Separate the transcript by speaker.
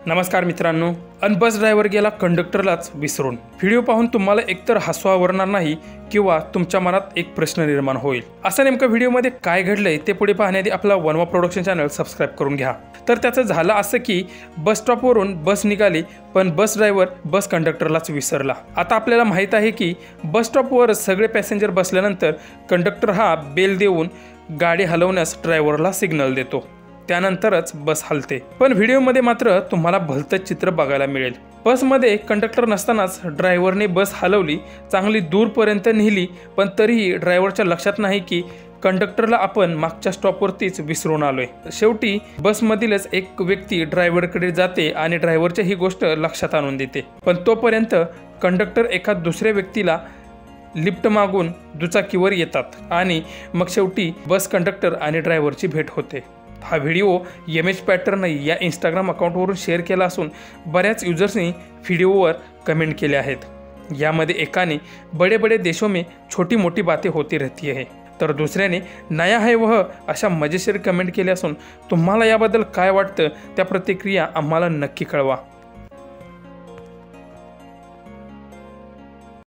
Speaker 1: नमस्कार मित्रांनो, bus driver गेला कंडक्टरलाच विसरून। व्हिडिओ पाहून तुम्हाला एकतर हसू आवरणार नाही किंवा तुमच्या मनात एक प्रश्न निर्माण होईल। असं नेमकं व्हिडिओमध्ये काय घडलंय ते पुढे पाहण्याआधी आपला वनवा प्रोडक्शन चॅनल सबस्क्राइब करून घ्या। तर त्याचं झालं असं की बस स्टॉपवरून बस निघाली, पण बस ड्रायव्हर बस कंडक्टरलाच विसरला। आता आपल्याला माहित आहे की बस स्टॉपवर सगळे पॅसेंजर बसल्यानंतर कंडक्टर हा बेल देऊन गाडी हलवण्यास ड्रायव्हरला सिग्नल देतो, त्यानंतरच बस हलते। पण व्हिडिओमध्ये मात्र तुम्हाला भलतं चित्र बघायला मिळेल। बसमध्ये कंडक्टर नसतानाच ड्रायव्हरने बस हलवली, चांगली दूरपर्यंत नेली, पण तरीही ड्रायव्हरच्या लक्षात नाही की कंडक्टरला आपण मागच्या स्टॉपवरतीच विसरून आलोय। शेवटी बसमधीलच एक व्यक्ती ड्रायव्हरकडे जाते आणि ड्रायव्हरच्या ही गोष्ट लक्षात आणून देते, पण तोपर्यंत कंडक्टर एका दुसऱ्या व्यक्तीला लिफ्ट मागून दुचाकीवर येतात आणि मग शेवटी बस कंडक्टर आणि ड्रायव्हरची भेट होते। हा व्हिडिओ एमएच पॅटर्न या इंस्टाग्राम अकाउंटवरून शेअर केला असून बऱ्याच युजर्सनी व्हिडिओवर कमेंट केले आहेत। यामध्ये एकाने बड़े बड़े देशों में छोटी मोठी बातें होती रहती है, तर दुसऱ्याने नया है वह अशा मजेशीर कमेंट केल्या असून तुम्हाला याबद्दल काय वाटतं त्या प्रतिक्रिया आम्हाला नक्की कळवा।